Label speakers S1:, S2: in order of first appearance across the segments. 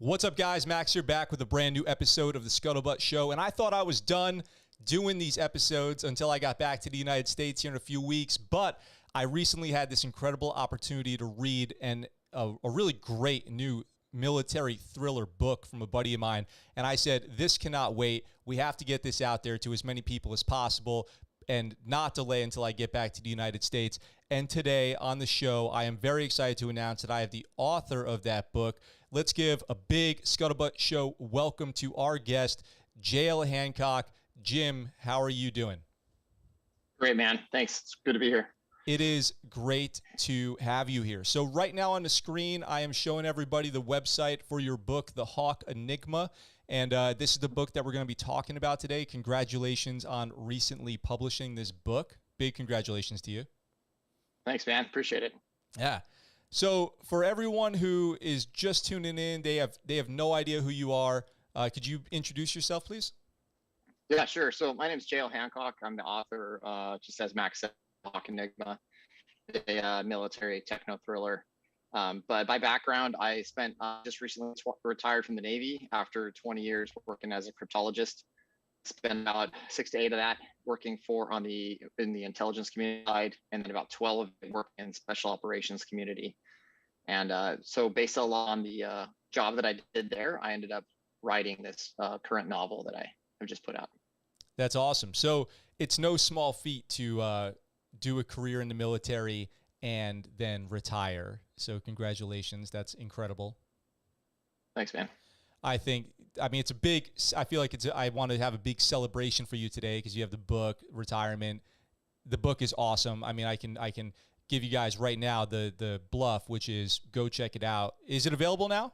S1: What's up, guys? Max here, back with a brand new episode of the Scuttlebutt Show. And I thought I was done doing these episodes until I got back to the United States here in a few weeks. But I recently had this incredible opportunity to read a really great new military thriller book from a buddy of mine. And I said, this cannot wait. We have to get this out there to as many people as possible and not delay until I get back to the United States. And today on the show, I am very excited to announce that I have the author of that book. Let's give a big Scuttlebutt Show welcome to our guest, JL Hancock. Jim, how are you doing?
S2: Great, man. Thanks. It's good to be here.
S1: It is great to have you here. So right now on the screen, I am showing everybody the website for your book, The Hawk Enigma. And this is the book that we're going to be talking about today. Congratulations on recently publishing this book. Big congratulations to you.
S2: Thanks, man. Appreciate it.
S1: Yeah. So for everyone who is just tuning in, they have no idea who you are. Could you introduce yourself, please?
S2: Yeah, sure. So my name is JL Hancock. I'm the author, just as Max said, Hawk Enigma, a military techno thriller. But by background, I spent just recently retired from the Navy after 20 years working as a cryptologist. Spent about 6 to 8 of that working in the intelligence community side, and then about 12 of it working in special operations community. And so based on the job that I did there, I ended up writing this current novel that I have just put out.
S1: That's awesome. So it's no small feat to do a career in the military and then retire. So congratulations. That's incredible.
S2: Thanks, man.
S1: I mean, it's a big, I feel like I want to have a big celebration for you today because you have the book, retirement. The book is awesome. I mean, I can give you guys right now the bluff, which is go check it out. Is it available now?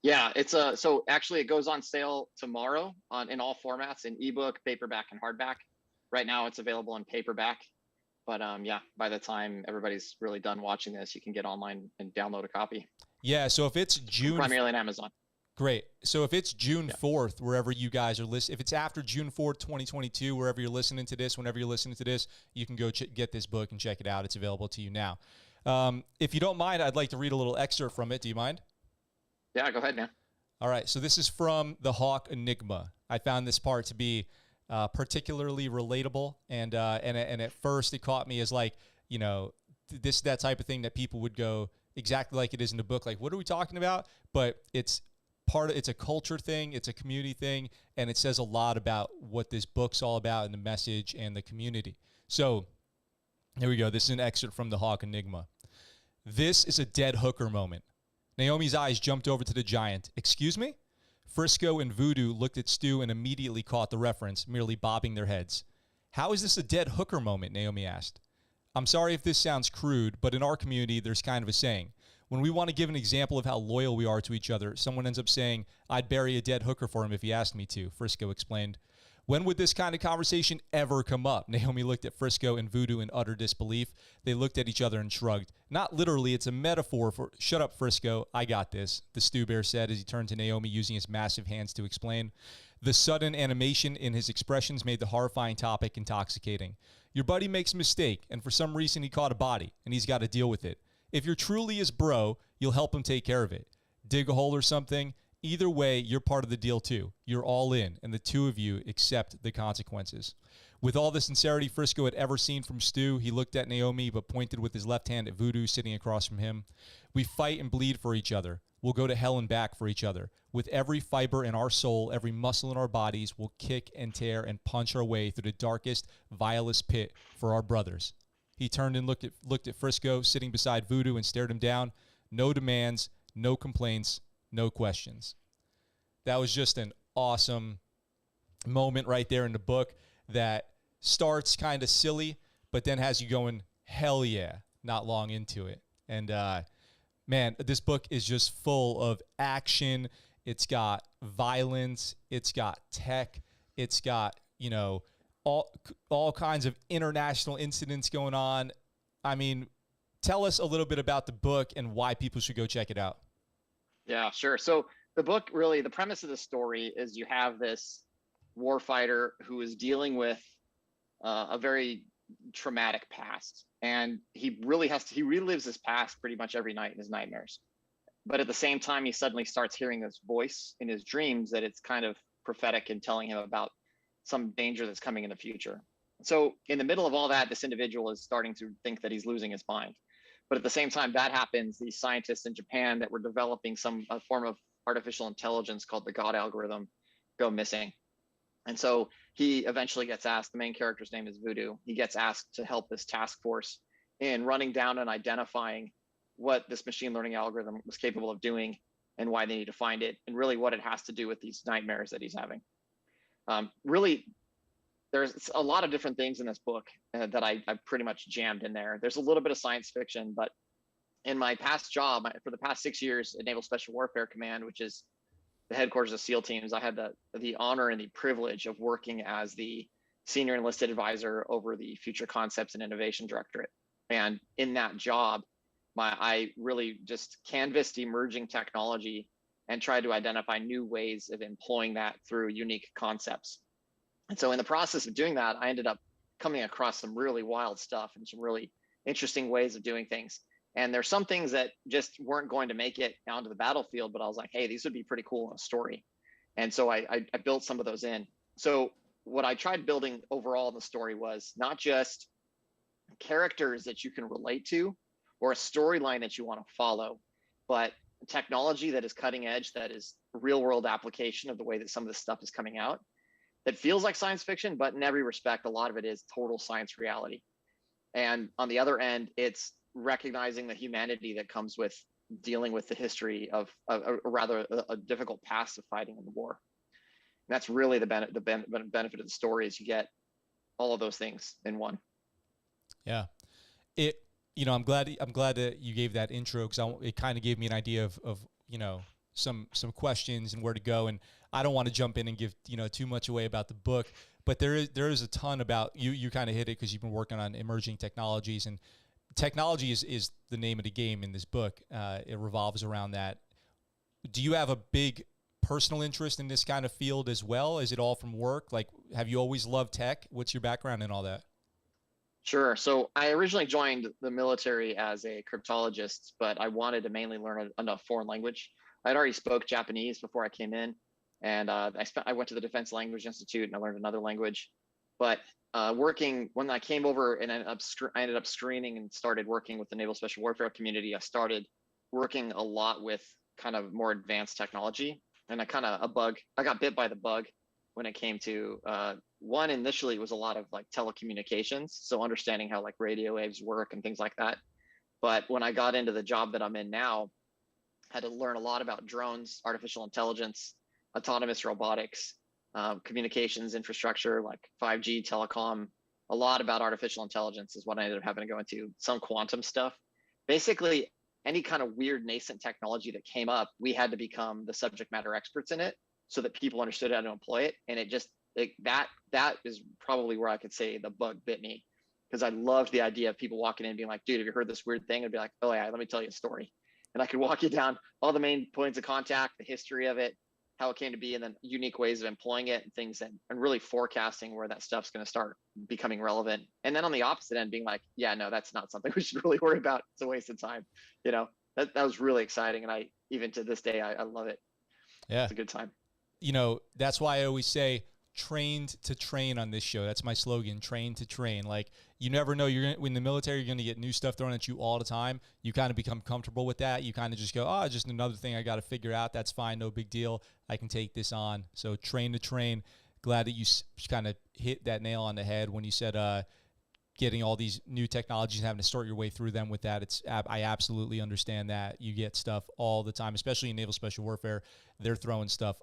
S2: Yeah, so actually it goes on sale tomorrow in all formats, in ebook, paperback, and hardback. Right now it's available in paperback. But yeah, by the time everybody's really done watching this, you can get online and download a copy.
S1: Yeah, so if it's June...
S2: Primarily on Amazon.
S1: Great. So if it's June 4th, wherever you guys are listening, if it's after June 4th, 2022, wherever you're listening to this, whenever you're listening to this, you can go get this book and check it out. It's available to you now. If you don't mind, I'd like to read a little excerpt from it. Do you mind?
S2: Yeah, go ahead, man.
S1: All right. So this is from The Hawk Enigma. I found this part to be particularly relatable. And at first it caught me as like, you know, that type of thing that people would go exactly like it is in the book. Like, what are we talking about? But it's a culture thing. It's a community thing. And it says a lot about what this book's all about and the message and the community. So here we go. This is an excerpt from The Hawk Enigma. This is a dead hooker moment. Naomi's eyes jumped over to the giant. Excuse me? Frisco and Voodoo looked at Stu and immediately caught the reference, merely bobbing their heads. How is this a dead hooker moment? Naomi asked. I'm sorry if this sounds crude, but in our community, there's kind of a saying. When we want to give an example of how loyal we are to each other, someone ends up saying, I'd bury a dead hooker for him if he asked me to, Frisco explained. When would this kind of conversation ever come up? Naomi looked at Frisco and Voodoo in utter disbelief. They looked at each other and shrugged. Not literally, it's a metaphor for, shut up, Frisco, I got this, the Stew Bear said as he turned to Naomi using his massive hands to explain. The sudden animation in his expressions made the horrifying topic intoxicating. Your buddy makes a mistake, and for some reason he caught a body, and he's got to deal with it. If you're truly his bro, you'll help him take care of it. Dig a hole or something. Either way, you're part of the deal too. You're all in, and the two of you accept the consequences. With all the sincerity Frisco had ever seen from Stu, he looked at Naomi but pointed with his left hand at Voodoo sitting across from him. We fight and bleed for each other. We'll go to hell and back for each other. With every fiber in our soul, every muscle in our bodies, we'll kick and tear and punch our way through the darkest, vilest pit for our brothers. He turned and looked at Frisco sitting beside Voodoo and stared him down. No demands, no complaints, no questions. That was just an awesome moment right there in the book that starts kind of silly, but then has you going, hell yeah, not long into it. And man, this book is just full of action. It's got violence. It's got tech. It's got, you know, all kinds of international incidents going on. I mean, tell us a little bit about the book and why people should go check it out.
S2: Yeah, sure. So the book, really, the premise of the story is you have this warfighter who is dealing with a very traumatic past, and he relives his past pretty much every night in his nightmares. But at the same time, he suddenly starts hearing this voice in his dreams that it's kind of prophetic and telling him about some danger that's coming in the future. So in the middle of all that, this individual is starting to think that he's losing his mind. But at the same time that happens, these scientists in Japan that were developing a form of artificial intelligence called the God algorithm go missing. And so he eventually gets asked, the main character's name is Voodoo. He gets asked to help this task force in running down and identifying what this machine learning algorithm was capable of doing and why they need to find it, and really what it has to do with these nightmares that he's having. Really, there's a lot of different things in this book that I pretty much jammed in there. There's a little bit of science fiction, but in my past job, for the past 6 years at Naval Special Warfare Command, which is the headquarters of SEAL teams, I had the honor and the privilege of working as the senior enlisted advisor over the Future Concepts and Innovation Directorate. And in that job, I really just canvassed emerging technology and tried to identify new ways of employing that through unique concepts. And so in the process of doing that, I ended up coming across some really wild stuff and some really interesting ways of doing things. And there's some things that just weren't going to make it onto the battlefield, but I was like, hey, these would be pretty cool in a story. And so I built some of those in. So what I tried building overall in the story was not just characters that you can relate to or a storyline that you want to follow, but technology that is cutting edge, that is real world application of the way that some of this stuff is coming out, that feels like science fiction, but in every respect, a lot of it is total science reality. And on the other end, it's recognizing the humanity that comes with dealing with the history of a difficult past of fighting in the war. And that's really the benefit of the story, is you get all of those things in one.
S1: Yeah. I'm glad that you gave that intro, because it kind of gave me an idea of some questions and where to go. And I don't want to jump in and give too much away about the book, but there is a ton about you kind of hit it because you've been working on emerging technologies, and technology is the name of the game in this book. It revolves around that. Do you have a big personal interest in this kind of field as well? Is it all from work? Like, have you always loved tech? What's your background in all that?
S2: Sure. So I originally joined the military as a cryptologist, but I wanted to mainly learn a foreign language. I'd already spoke Japanese before I came in, and I went to the Defense Language Institute and I learned another language. But when I came over and I ended up screening and started working with the Naval Special Warfare community, I started working a lot with kind of more advanced technology, and I got bit by the bug when it came to one. Initially, it was a lot of like telecommunications, so understanding how like radio waves work and things like that. But when I got into the job that I'm in now, I had to learn a lot about drones, artificial intelligence, autonomous robotics, communications infrastructure like 5G, telecom. A lot about artificial intelligence is what I ended up having to go into. Some quantum stuff. Basically, any kind of weird nascent technology that came up, we had to become the subject matter experts in it so that people understood how to employ it. And that is probably where I could say the bug bit me, because I loved the idea of people walking in and being like, dude, have you heard this weird thing? I'd be like, oh yeah, let me tell you a story. And I could walk you down all the main points of contact, the history of it, how it came to be, and then unique ways of employing it and things, and really forecasting where that stuff's going to start becoming relevant. And then on the opposite end, being like, yeah, no, that's not something we should really worry about. It's a waste of time. That was really exciting. And even to this day, I love it.
S1: Yeah.
S2: It's a good time.
S1: That's why I always say trained to train on this show. That's my slogan, train to train. Like, you never know, in the military, you're going to get new stuff thrown at you all the time. You kind of become comfortable with that. You kind of just go, just another thing I got to figure out. That's fine. No big deal. I can take this on. So train to train. Glad that you kind of hit that nail on the head when you said getting all these new technologies and having to sort your way through them with that. I absolutely understand that. You get stuff all the time, especially in Naval Special Warfare. They're throwing stuff,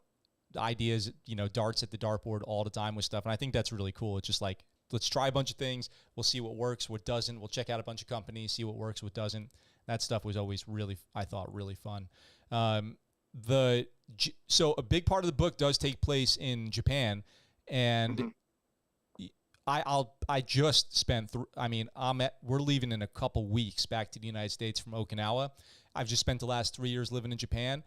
S1: ideas, darts at the dartboard all the time with stuff. And I think that's really cool. It's just like, let's try a bunch of things. We'll see what works, what doesn't. We'll check out a bunch of companies, see what works, what doesn't. That stuff was always I thought, really fun. So a big part of the book does take place in Japan, and I just spent we're leaving in a couple weeks back to the United States from Okinawa. I've just spent the last 3 years living in Japan.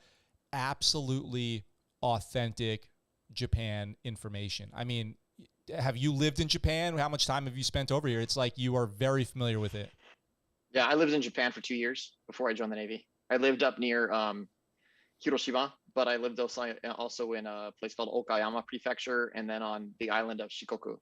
S1: Absolutely authentic Japan information. I mean, have you lived in Japan? How much time have you spent over here? It's like you are very familiar with it.
S2: Yeah, I lived in Japan for 2 years before I joined the Navy. I lived up near Hiroshima, but I lived also in a place called Okayama Prefecture, and then on the island of Shikoku.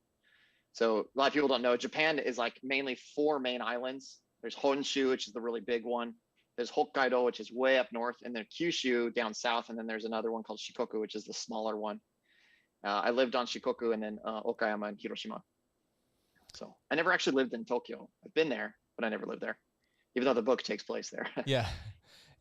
S2: So a lot of people don't know, Japan is like mainly 4 main islands. There's Honshu, which is the really big one. There's Hokkaido, which is way up north, and then Kyushu down south, and then there's another one called Shikoku, which is the smaller one. I lived on Shikoku and then Okayama and Hiroshima. So I never actually lived in Tokyo. I've been there, but I never lived there, even though the book takes place there.
S1: Yeah.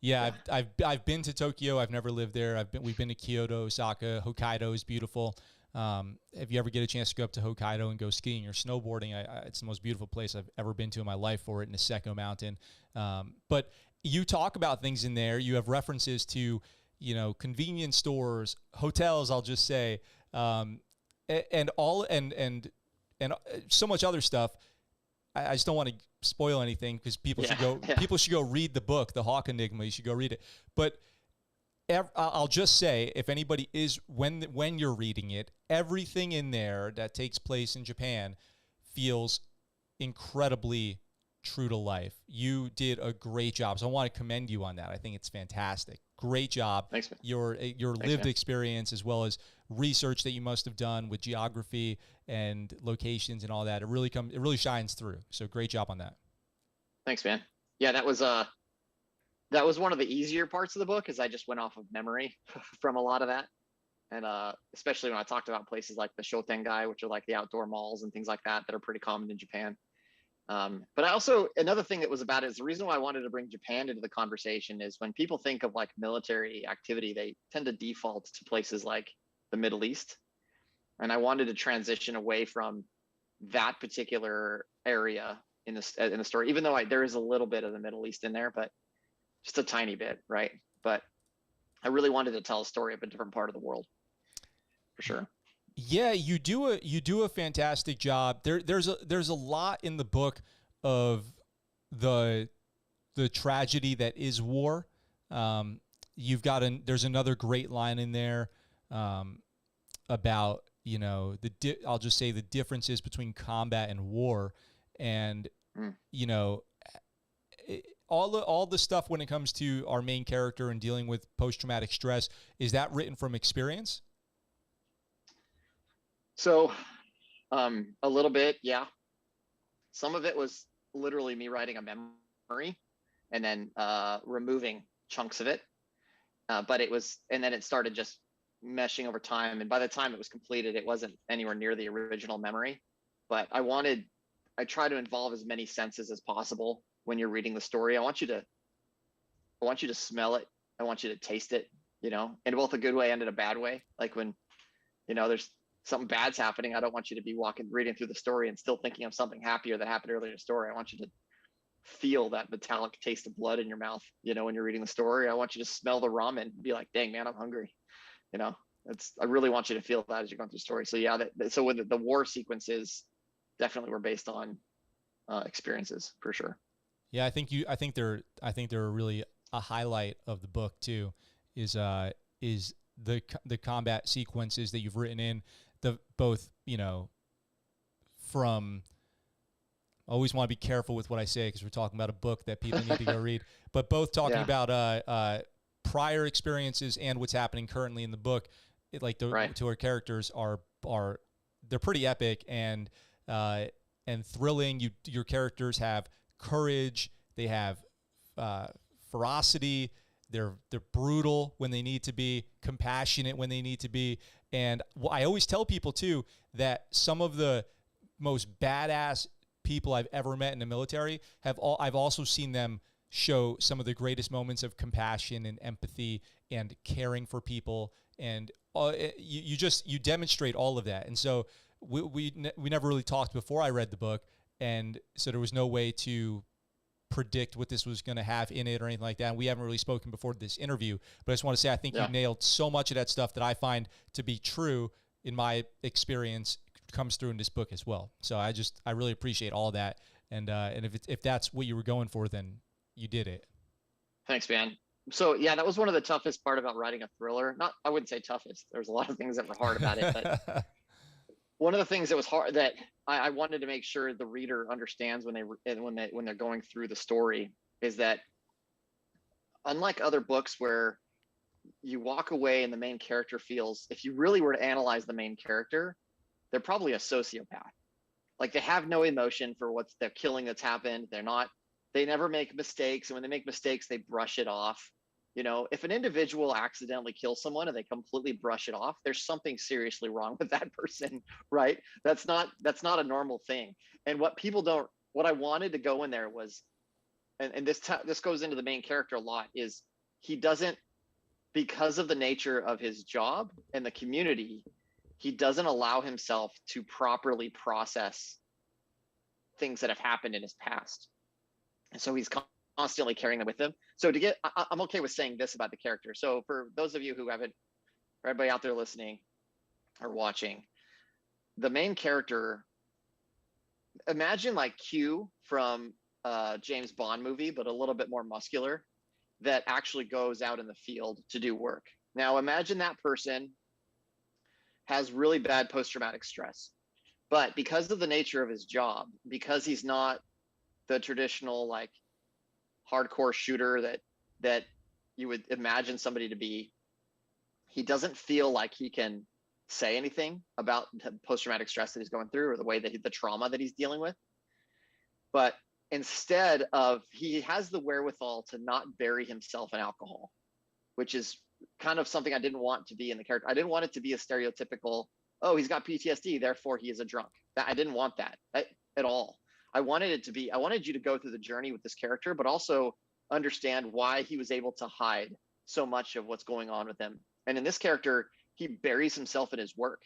S1: Yeah, I've been to Tokyo. I've never lived there. We've been to Kyoto, Osaka, Hokkaido is beautiful. If you ever get a chance to go up to Hokkaido and go skiing or snowboarding, it's the most beautiful place I've ever been to in my life for it, in Niseko Mountain. But you talk about things in there. You have references to, convenience stores, hotels, I'll just say, and so much other stuff. I just don't want to spoil anything because people should go read the book, The Hawk Enigma. You should go read it. But I'll just say, if anybody is, when you're reading it, everything in there that takes place in Japan feels incredibly true to life. You did a great job. So I want to commend you on that. I think it's fantastic. Great job.
S2: Thanks, man.
S1: Your
S2: Thanks,
S1: lived
S2: man.
S1: experience, as well as research that you must have done with geography and locations and all that. It really shines through. So great job on that.
S2: Thanks, man. Yeah, that was one of the easier parts of the book, is I just went off of memory from a lot of that. And especially when I talked about places like the Shotengai, which are like the outdoor malls and things like that are pretty common in Japan. But another thing that was about it is the reason why I wanted to bring Japan into the conversation is when people think of like military activity, they tend to default to places like the Middle East. And I wanted to transition away from that particular area in the story, even though there is a little bit of the Middle East in there, but just a tiny bit, right? But I really wanted to tell a story of a different part of the world, for sure.
S1: Yeah, you do a fantastic job. There's a lot in the book of the tragedy that is war. There's another great line in there about I'll just say the differences between combat and war, and all the stuff when it comes to our main character and dealing with post-traumatic stress. Is that written from experience?
S2: So, a little bit, yeah. Some of it was literally me writing a memory and then removing chunks of it. And then it started just meshing over time. And by the time it was completed, it wasn't anywhere near the original memory. But I try to involve as many senses as possible when you're reading the story. I want you to smell it. I want you to taste it, in both a good way and in a bad way. Like when, there's something bad's happening, I don't want you to be reading through the story and still thinking of something happier that happened earlier in the story. I want you to feel that metallic taste of blood in your mouth, when you're reading the story. I want you to smell the ramen and be like, dang, man, I'm hungry. I really want you to feel that as you're going through the story. So yeah, so with the war sequences definitely were based on experiences, for sure.
S1: Yeah, I think they're really a highlight of the book too, is the combat sequences that you've written in, both, from, I always want to be careful with what I say because we're talking about a book that people need to go read, but both talking about prior experiences and what's happening currently in the book. To our characters they're pretty epic and thrilling. Your characters have courage, they have ferocity, they're brutal when they need to be, compassionate when they need to be. And I always tell people too that some of the most badass people I've ever met in the military I've also seen them show some of the greatest moments of compassion and empathy and caring for people, and you demonstrate all of that. And so we never really talked before I read the book, and so there was no way to predict what this was going to have in it or anything like that. And we haven't really spoken before this interview, but I just want to say I think you nailed so much of that stuff that I find to be true in my experience comes through in this book as well. So I really appreciate all that. And if that's what you were going for, then you did it.
S2: Thanks, man. So yeah, that was one of the toughest part about writing a thriller. I wouldn't say toughest. There's a lot of things that were hard about it, but one of the things that was hard that I wanted to make sure the reader understands when they're going through the story is that unlike other books where you walk away and the main character feels, if you really were to analyze the main character, they're probably a sociopath. Like they have no emotion for what's the killing that's happened. They never make mistakes. And when they make mistakes, they brush it off. You know, if an individual accidentally kills someone and they completely brush it off, there's something seriously wrong with that person, right? That's not a normal thing. And what I wanted to go in there was, and this goes into the main character a lot, is he doesn't, because of the nature of his job and the community, he doesn't allow himself to properly process things that have happened in his past. And so he's constantly carrying them with him. So I'm okay with saying this about the character. So for those of you who haven't, or everybody out there listening or watching, the main character, imagine like Q from a James Bond movie, but a little bit more muscular, that actually goes out in the field to do work. Now imagine that person has really bad post-traumatic stress, but because of the nature of his job, because he's not the traditional like hardcore shooter that you would imagine somebody to be, he doesn't feel like he can say anything about the post-traumatic stress that he's going through or the trauma that he's dealing with. But instead of, he has the wherewithal to not bury himself in alcohol, which is kind of something I didn't want to be in the character. I didn't want it to be a stereotypical, oh, he's got PTSD, therefore he is a drunk. I didn't want that at all. I wanted you to go through the journey with this character, but also understand why he was able to hide so much of what's going on with him. And in this character, he buries himself in his work.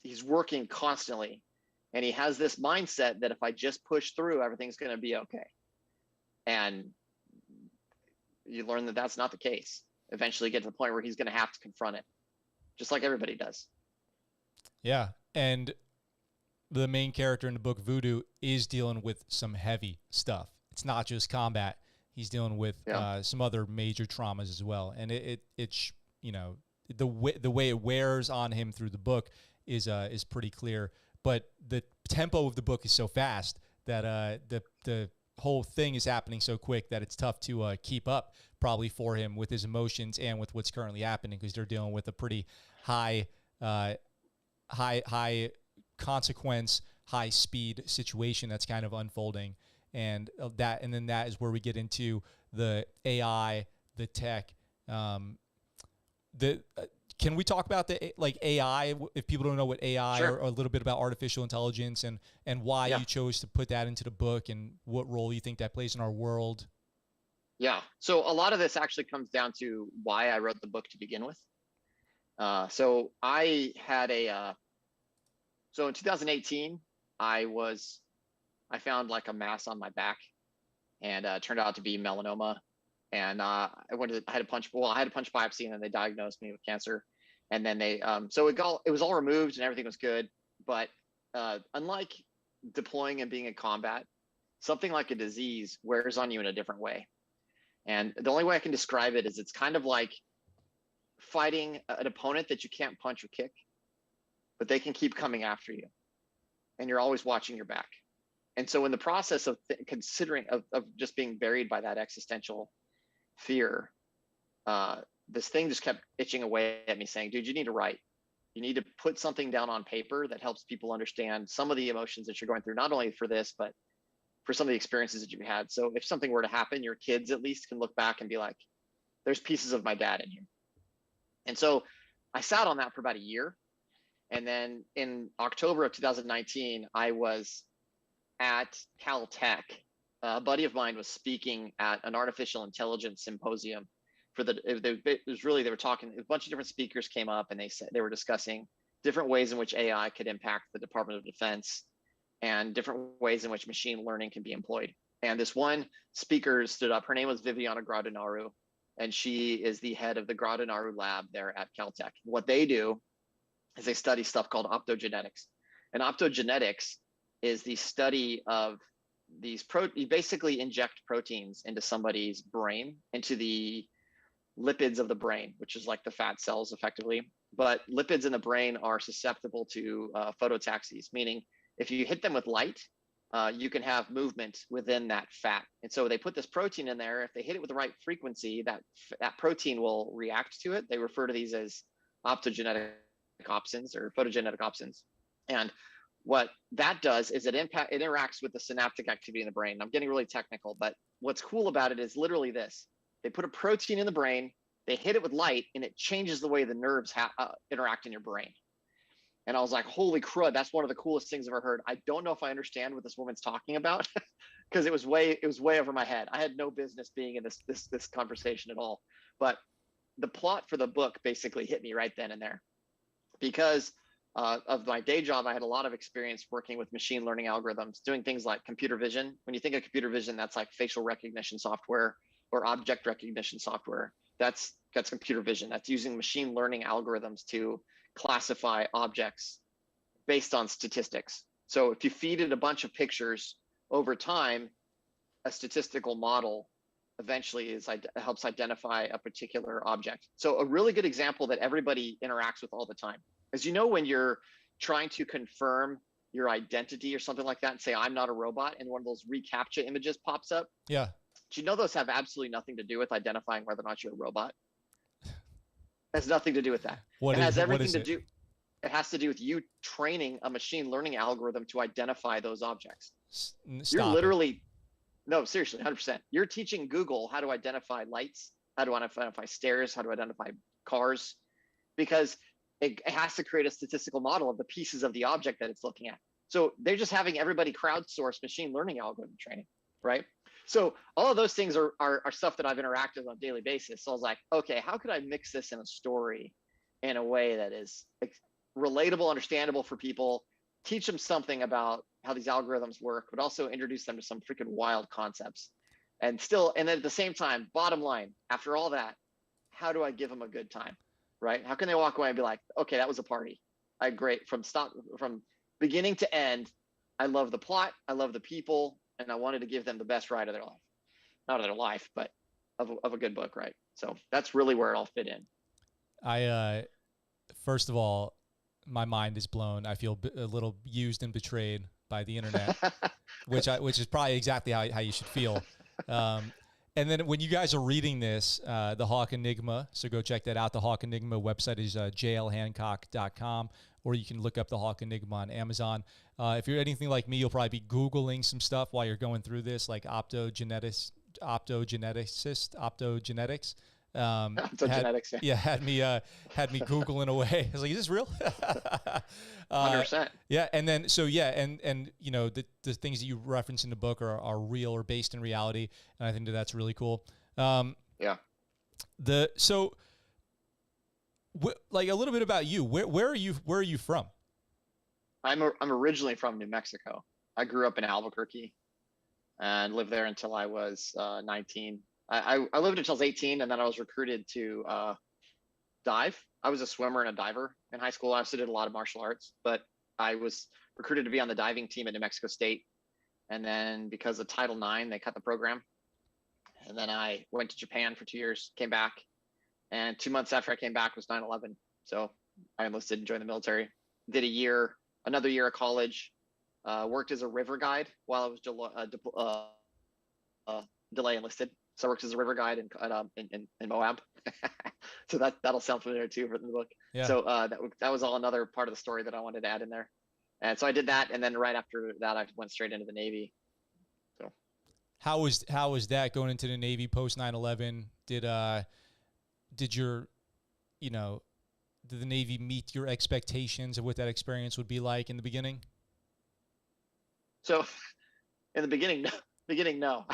S2: He's working constantly. And he has this mindset that if I just push through, everything's going to be okay. And you learn that that's not the case. Eventually get to the point where he's going to have to confront it, just like everybody does.
S1: Yeah. And the main character in the book, Voodoo, is dealing with some heavy stuff. It's not just combat. He's dealing with some other major traumas as well. And it's you know, the way it wears on him through the book is pretty clear. But the tempo of the book is so fast that the whole thing is happening so quick that it's tough to keep up probably for him with his emotions and with what's currently happening, because they're dealing with a pretty high consequence, high speed situation that's kind of unfolding. And then that is where we get into the AI, the tech. Can we talk about the AI, if people don't know what AI,
S2: Sure.
S1: or a little bit about artificial intelligence and why you chose to put that into the book and what role you think that plays in our world?
S2: Yeah. So a lot of this actually comes down to why I wrote the book to begin with. So I had so in 2018, I found like a mass on my back, and it turned out to be melanoma. And I had a punch biopsy, and then they diagnosed me with cancer. And then so it was all removed and everything was good. But unlike deploying and being in combat, something like a disease wears on you in a different way. And the only way I can describe it is it's kind of like fighting an opponent that you can't punch or kick, but they can keep coming after you, and you're always watching your back. And so in the process of considering of just being buried by that existential fear, this thing just kept itching away at me saying, dude, you need to write. You need to put something down on paper that helps people understand some of the emotions that you're going through, not only for this, but for some of the experiences that you've had. So if something were to happen, your kids at least can look back and be like, there's pieces of my dad in here. And so I sat on that for about a year. And then in October of 2019, I was at Caltech. A buddy of mine was speaking at an artificial intelligence symposium. They were talking, a bunch of different speakers came up, and they were discussing different ways in which AI could impact the Department of Defense and different ways in which machine learning can be employed. And this one speaker stood up. Her name was Viviana Gradinaru, and she is the head of the Gradinaru lab there at Caltech. What they do is they study stuff called optogenetics. And optogenetics is the study of you basically inject proteins into somebody's brain, into the lipids of the brain, which is like the fat cells effectively. But lipids in the brain are susceptible to phototaxis, meaning if you hit them with light, you can have movement within that fat. And so they put this protein in there. If they hit it with the right frequency, that protein will react to it. They refer to these as optogenetic opsins or photogenic opsins. And what that does is it interacts with the synaptic activity in the brain. I'm getting really technical, but what's cool about it is literally this. They put a protein in the brain, they hit it with light, and it changes the way the nerves interact in your brain. And I was like, holy crud, that's one of the coolest things I've ever heard. I don't know if I understand what this woman's talking about because it was way over my head. I had no business being in this conversation at all. But the plot for the book basically hit me right then and there. Because of my day job, I had a lot of experience working with machine learning algorithms, doing things like computer vision. When you think of computer vision, that's like facial recognition software or object recognition software. That's computer vision. That's using machine learning algorithms to classify objects based on statistics. So if you feed it a bunch of pictures over time, a statistical model eventually helps identify a particular object. So a really good example that everybody interacts with all the time is, when you're trying to confirm your identity or something like that and say, I'm not a robot, and one of those reCAPTCHA images pops up.
S1: Yeah.
S2: Do you know those have absolutely nothing to do with identifying whether or not you're a robot? It has nothing to do with that. It has everything to do. It has to do with you training a machine learning algorithm to identify those objects. You're literally, no, seriously, 100%. You're teaching Google how to identify lights, how to identify stairs, how to identify cars, because it has to create a statistical model of the pieces of the object that it's looking at. So they're just having everybody crowdsource machine learning algorithm training, right? So all of those things are stuff that I've interacted with on a daily basis. So I was like, okay, how could I mix this in a story in a way that is relatable, understandable for people, teach them something about how these algorithms work, but also introduce them to some freaking wild concepts. And then at the same time, bottom line, after all that, how do I give them a good time, right? How can they walk away and be like, okay, that was a party. From beginning to end, I love the plot, I love the people, and I wanted to give them the best ride of their life. Not of their life, but of a good book, right? So that's really where it all fit in.
S1: First of all, my mind is blown. I feel a little used and betrayed by the internet, which is probably exactly how you should feel. And then when you guys are reading this, the Hawk Enigma, so go check that out. The Hawk Enigma website is jlhancock.com, or you can look up the Hawk Enigma on Amazon. If you're anything like me, you'll probably be Googling some stuff while you're going through this, like optogenetics.
S2: Optogenetics,
S1: had me Googling away. I was like, is this real?
S2: 100%.
S1: Yeah. And then, and the things that you reference in the book are real or based in reality. And I think that's really cool.
S2: Yeah.
S1: Like a little bit about you, where are you from?
S2: I'm originally from New Mexico. I grew up in Albuquerque and lived there until I was 19. I lived until I was 18, and then I was recruited to dive. I was a swimmer and a diver in high school. I also did a lot of martial arts, but I was recruited to be on the diving team at New Mexico State. And then because of Title IX, they cut the program. And then I went to Japan for 2 years, came back. And 2 months after I came back was 9/11. So I enlisted and joined the military. Did another year of college, worked as a river guide while I was delay enlisted. So I worked as a river guide in Moab. So that'll sound familiar too for the book.
S1: Yeah. So
S2: that was all another part of the story that I wanted to add in there. And so I did that, and then right after that, I went straight into the Navy. So
S1: how was that going into the Navy post 9/11? Did the Navy meet your expectations of what that experience would be like in the beginning?
S2: So in the beginning, no.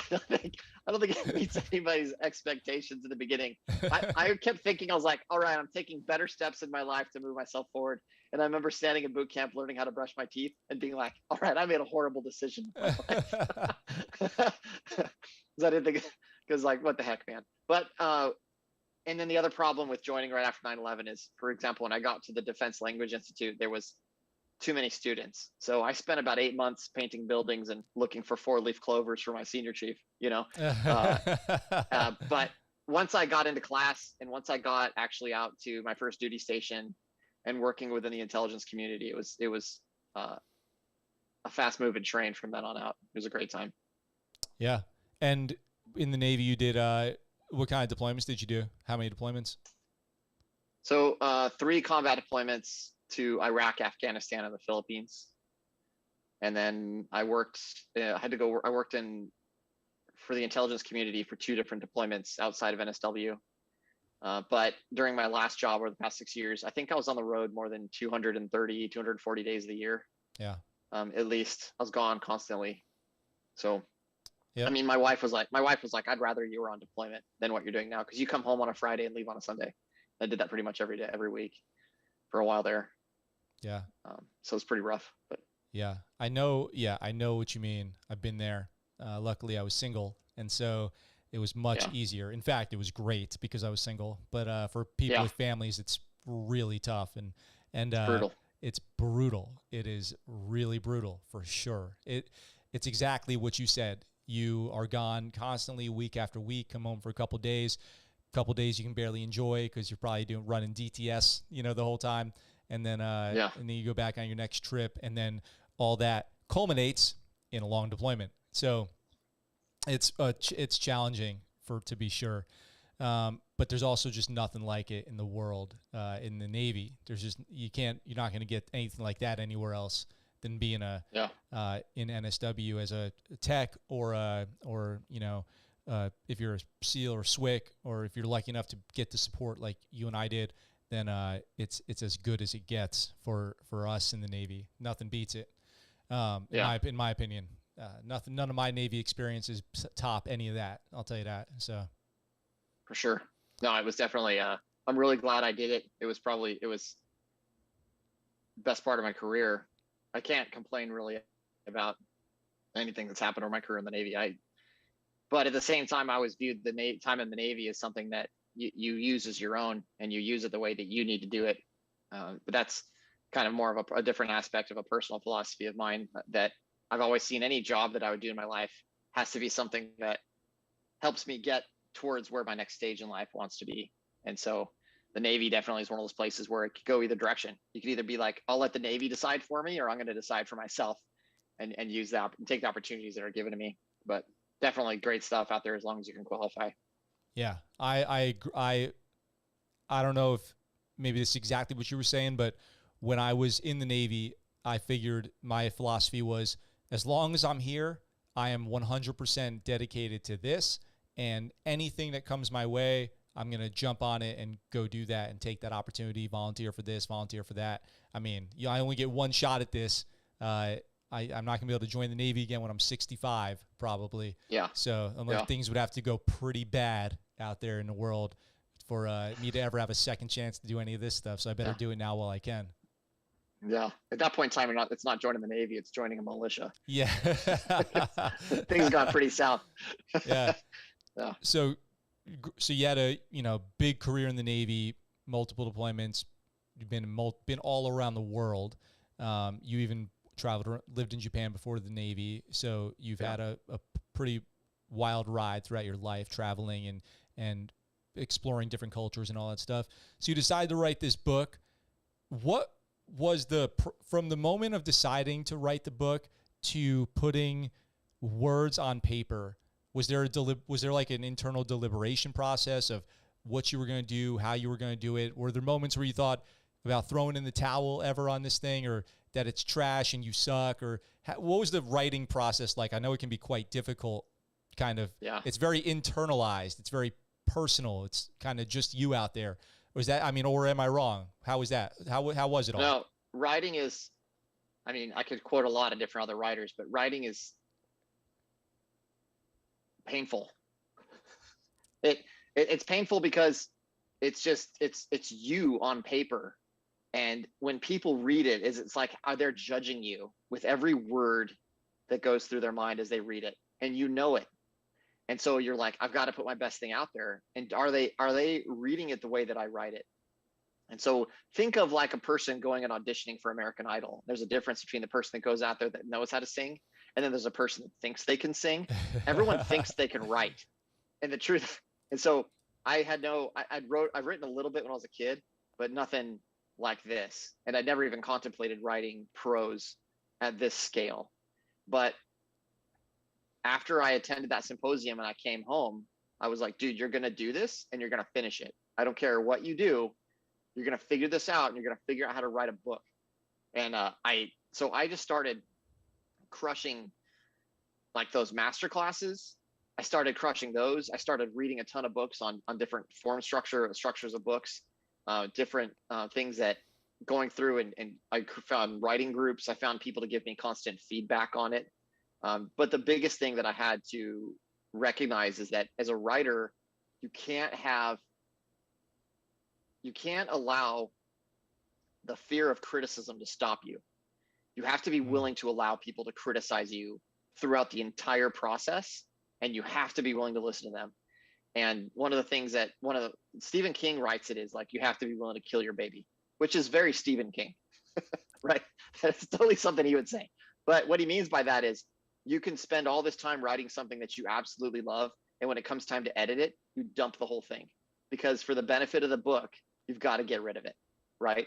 S2: I don't think it meets anybody's expectations in the beginning. I kept thinking, I was like, all right, I'm taking better steps in my life to move myself forward. And I remember standing in boot camp, learning how to brush my teeth and being like, all right, I made a horrible decision. Because I didn't think, because like, what the heck, man? But, and then the other problem with joining right after 9/11 is, for example, when I got to the Defense Language Institute, there was too many students. So I spent about 8 months painting buildings and looking for 4-leaf clovers for my senior chief, but once I got into class and once I got actually out to my first duty station and working within the intelligence community, it was a fast moving train from then on out. It was a great time.
S1: Yeah. And in the Navy, you did, what kind of deployments did you do? How many deployments?
S2: So 3 combat deployments to Iraq, Afghanistan, and the Philippines. And then I worked, I worked for the intelligence community for 2 different deployments outside of NSW. But during my last job over the past 6 years, I think I was on the road more than 230, 240 days of the year.
S1: Yeah.
S2: At least I was gone constantly. So,
S1: Yep.
S2: I mean, my wife was like, I'd rather you were on deployment than what you're doing now. Cause you come home on a Friday and leave on a Sunday. I did that pretty much every day, every week for a while there.
S1: Yeah.
S2: So it's pretty rough, but
S1: yeah, I know. Yeah, I know what you mean. I've been there. Luckily, I was single, and so it was much easier. In fact, it was great because I was single. But for people with families, it's really tough, and
S2: it's brutal.
S1: It's brutal. It is really brutal for sure. It's exactly what you said. You are gone constantly, week after week. Come home for a couple days. Couple days you can barely enjoy because you're probably running DTS, the whole time, and then and then you go back on your next trip, and then all that culminates in a long deployment. So it's challenging to be sure, but there's also just nothing like it in the world. In the Navy, you're not going to get anything like that anywhere else than being in NSW as a tech or if you're a SEAL or SWIC, or if you're lucky enough to get the support like you and I did, then it's as good as it gets for us in the Navy. Nothing beats it. In my opinion, none of my Navy experiences top any of that. I'll tell you that. So,
S2: for sure. No, it was definitely. I'm really glad I did it. It was the best part of my career. I can't complain really about anything that's happened over my career in the Navy. But at the same time, I always viewed the time in the Navy as something that you use as your own, and you use it the way that you need to do it. But that's kind of more of a different aspect of a personal philosophy of mine, that I've always seen any job that I would do in my life has to be something that helps me get towards where my next stage in life wants to be. And so the Navy definitely is one of those places where it could go either direction. You could either be like, I'll let the Navy decide for me, or I'm going to decide for myself and use that and take the opportunities that are given to me. But definitely great stuff out there as long as you can qualify.
S1: Yeah, I don't know if maybe this is exactly what you were saying, but when I was in the Navy, I figured my philosophy was, as long as I'm here, I am 100% dedicated to this, and anything that comes my way, I'm going to jump on it and go do that and take that opportunity, volunteer for this, volunteer for that. I mean, I only get one shot at this. I'm not going to be able to join the Navy again when I'm 65, probably.
S2: Yeah.
S1: So things would have to go pretty bad out there in the world for me to ever have a second chance to do any of this stuff. So I better do it now while I can.
S2: Yeah. At that point in time, it's not joining the Navy, it's joining a militia.
S1: Yeah.
S2: Things got pretty south.
S1: Yeah.
S2: Yeah.
S1: So you had a, big career in the Navy, multiple deployments. You've been all around the world. You even lived in Japan before the Navy. So you've had a pretty wild ride throughout your life, traveling and exploring different cultures and all that stuff. So you decided to write this book. What was from the moment of deciding to write the book to putting words on paper? Was there like an internal deliberation process of what you were going to do, how you were going to do it? Were there moments where you thought about throwing in the towel ever on this thing, or that it's trash and you suck? Or what was the writing process like? I know it can be quite difficult, kind of.
S2: Yeah.
S1: It's very internalized. It's very personal. It's kind of just you out there. Was that, or am I wrong? How was that? How was it all?
S2: No, writing is, I could quote a lot of different other writers, but writing is painful. It's painful because it's you on paper. And when people read it, it's like, they're judging you with every word that goes through their mind as they read it, and you know it. And so you're like, I've got to put my best thing out there. And are they reading it the way that I write it? And so think of like a person going and auditioning for American Idol. There's a difference between the person that goes out there that knows how to sing, and then there's a person that thinks they can sing. Everyone thinks they can write. And the truth, and so I've written a little bit when I was a kid, but nothing like this. And I'd never even contemplated writing prose at this scale. But after I attended that symposium and I came home, I was like, dude, you're going to do this and you're going to finish it. I don't care what you do. You're going to figure this out and you're going to figure out how to write a book. And I just started crushing like those master classes. I started crushing those. I started reading a ton of books on different structures of books, different things that going through, and I found writing groups. I found people to give me constant feedback on it. But the biggest thing that I had to recognize is that as a writer, you can't allow the fear of criticism to stop you. You have to be willing to allow people to criticize you throughout the entire process, and you have to be willing to listen to them. And one of the things that Stephen King writes it is like, you have to be willing to kill your baby, which is very Stephen King, right? That's totally something he would say. But what he means by that is you can spend all this time writing something that you absolutely love, and when it comes time to edit it, you dump the whole thing, because for the benefit of the book, you've got to get rid of it, right?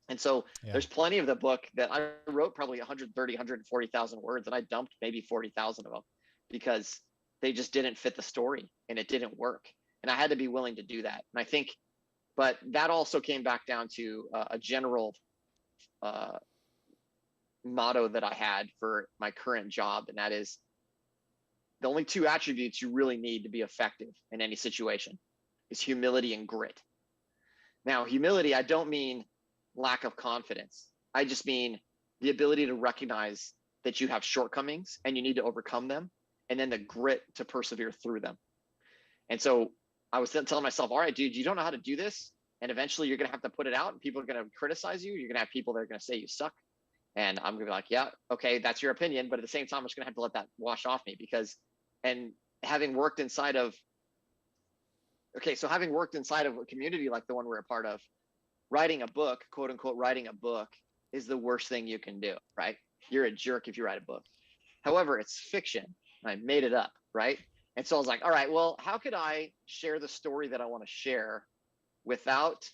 S2: And so there's plenty of the book that I wrote, probably 130, 140,000 words, and I dumped maybe 40,000 of them because they just didn't fit the story and it didn't work. And I had to be willing to do that. And I think, but that also came back down to a general motto that I had for my current job. And that is, the only two attributes you really need to be effective in any situation is humility and grit. Now, humility, I don't mean lack of confidence. I just mean the ability to recognize that you have shortcomings and you need to overcome them, and then the grit to persevere through them. And so I was telling myself, all right, dude, you don't know how to do this, and eventually you're going to have to put it out and people are going to criticize you. You're going to have people that are going to say you suck. And I'm going to be like, yeah, okay, that's your opinion. But at the same time, I'm just going to have to let that wash off me, because, and having worked inside of a community like the one we're a part of, writing a book, quote unquote, writing a book is the worst thing you can do, right? You're a jerk if you write a book. However, it's fiction. I made it up, right? And so I was like, all right, well, how could I share the story that I want to share without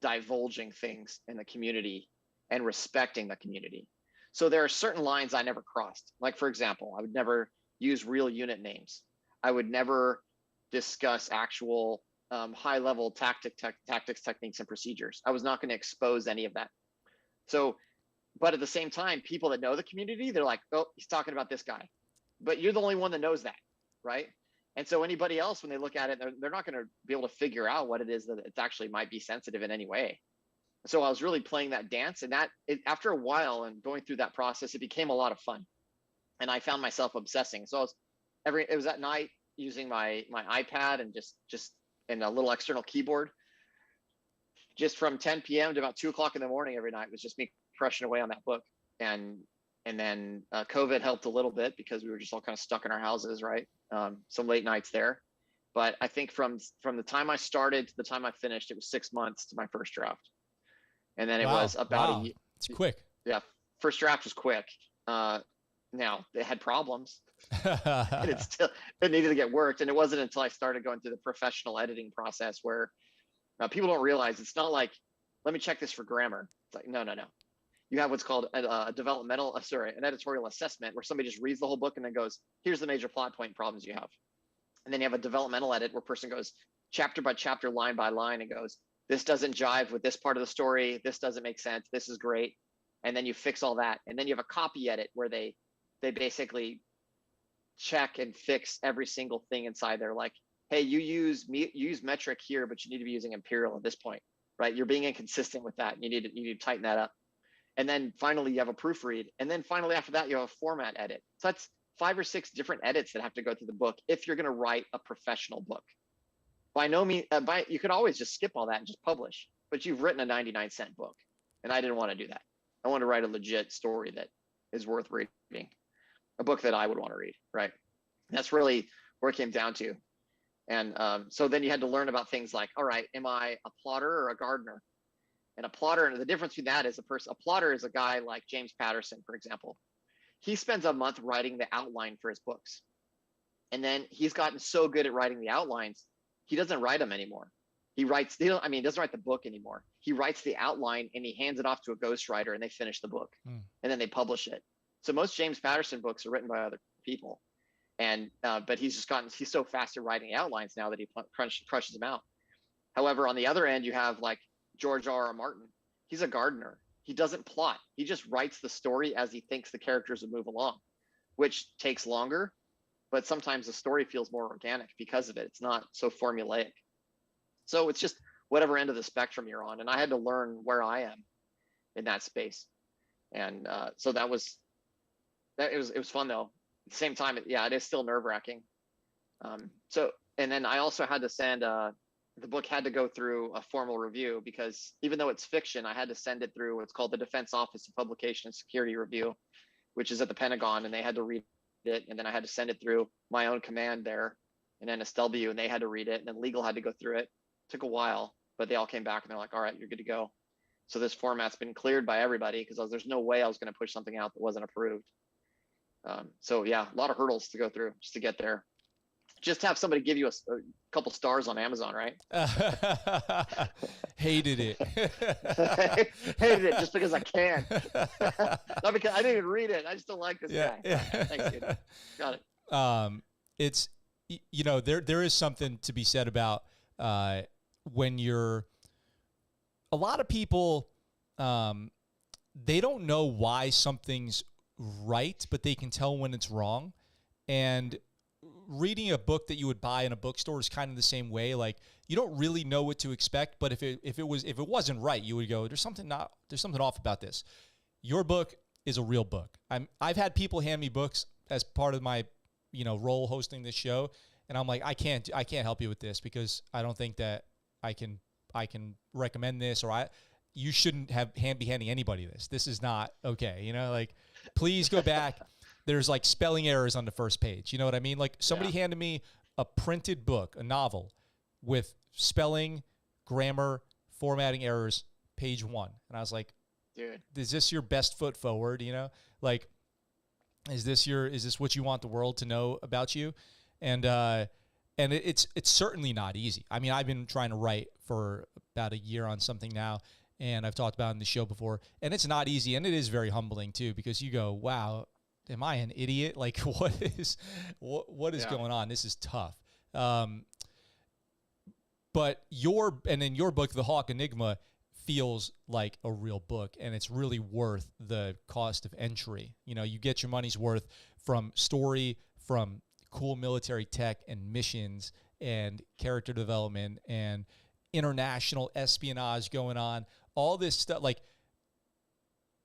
S2: divulging things in the community and respecting the community? So there are certain lines I never crossed. Like, for example, I would never use real unit names. I would never discuss actual high-level tactics, techniques, and procedures. I was not going to expose any of that. So, but at the same time, people that know the community, they're like, oh, he's talking about this guy. But you're the only one that knows that, right? And so anybody else, when they look at it, they're not going to be able to figure out what it is that it actually might be sensitive in any way. So I was really playing that dance, and after a while and going through that process, it became a lot of fun. And I found myself obsessing. So it was at night using my iPad and just and a little external keyboard, just from 10 p.m. to about 2 o'clock in the morning every night was just me crushing away on that book. And then COVID helped a little bit because we were just all kind of stuck in our houses, right? Some late nights there. But I think from the time I started to the time I finished, it was 6 months to my first draft. And then it was about a year.
S1: It's quick.
S2: Yeah. First draft was quick. Now it had problems. And it needed to get worked. And it wasn't until I started going through the professional editing process where people don't realize it's not like, let me check this for grammar. It's like, no. You have what's called an editorial assessment, where somebody just reads the whole book and then goes, here's the major plot point problems you have. And then you have a developmental edit where a person goes chapter by chapter, line by line, and goes, this doesn't jive with this part of the story. This doesn't make sense. This is great. And then you fix all that. And then you have a copy edit where they basically check and fix every single thing inside there. Like, hey, you use metric here, but you need to be using imperial at this point, right? You're being inconsistent with that. You need to tighten that up. And then finally you have a proofread. And then finally after that, you have a format edit. So that's 5 or 6 different edits that have to go through the book if you're going to write a professional book. By no means, you could always just skip all that and just publish, but you've written a 99-cent book. And I didn't want to do that. I want to write a legit story that is worth reading, a book that I would want to read, right? And that's really where it came down to. And so then you had to learn about things like, all right, am I a plotter or a gardener? And a plotter, and the difference between that is a plotter is a guy like James Patterson, for example. He spends a month writing the outline for his books. And then he's gotten so good at writing the outlines, he doesn't write them anymore. He doesn't write the book anymore. He writes the outline and he hands it off to a ghostwriter and they finish the book. And then they publish it. So most James Patterson books are written by other people, and but he's so fast at writing outlines now that he crushes them out. However, on the other end, you have like George R.R. Martin. He's a gardener. He doesn't plot. He just writes the story as he thinks the characters will move along, which takes longer, but sometimes the story feels more organic because of it. It's not so formulaic. So it's just whatever end of the spectrum you're on. And I had to learn where I am in that space. And so it was fun though. At the same time, it is still nerve wracking. And then I also had to send, the book had to go through a formal review, because even though it's fiction, I had to send it through what's called the Defense Office of Publication and Security Review, which is at the Pentagon, and they had to read it. And then I had to send it through my own command there in NSW, and they had to read it. And then legal had to go through it. Took a while, but they all came back and they're like, all right, you're good to go. So this format's been cleared by everybody, because there's no way I was going to push something out that wasn't approved. So yeah, a lot of hurdles to go through just to get there. Just have somebody give you a couple stars on Amazon, right?
S1: Hated it.
S2: Hated it just because I can. Not because I didn't even read it. I just don't like this guy.
S1: Yeah.
S2: Thanks, dude. Got it.
S1: It's, there is something to be said about when a lot of people, they don't know why something's right, but they can tell when it's wrong. And reading a book that you would buy in a bookstore is kind of the same way. Like, you don't really know what to expect, but if it wasn't right, you would go, there's something off about this. Your book is a real book. I've had people hand me books as part of my, role hosting this show, and I'm like, I can't help you with this because I don't think that I can recommend this, or you shouldn't be handing anybody this. This is not okay. Like, please go back. There's like spelling errors on the first page. You know what I mean? Like, somebody handed me a printed book, a novel, with spelling, grammar, formatting errors, page 1. And I was like,
S2: dude,
S1: is this your best foot forward? Like, is this what you want the world to know about you? And it's certainly not easy. I mean, I've been trying to write for about a year on something now, and I've talked about it in the show before, and it's not easy, and it is very humbling too, because you go, wow, am I an idiot? Like, what is going on? This is tough. But your book, The Hawk Enigma, feels like a real book, and it's really worth the cost of entry. You get your money's worth from story, from cool military tech and missions and character development and international espionage going on. All this stuff, like,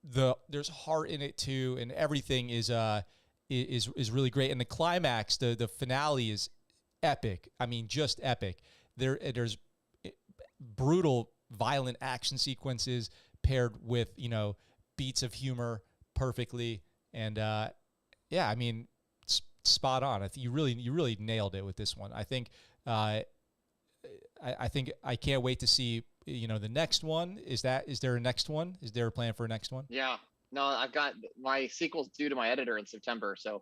S1: there's heart in it too, and everything is really great. And the climax, the finale is epic. I mean, just epic. There's brutal, violent action sequences paired with beats of humor perfectly, and I mean, spot on. You really nailed it with this one. I think I think I can't wait to see the next one. Is there a next one? Is there a plan for a next one?
S2: Yeah. No, I've got my sequel's due to my editor in September, so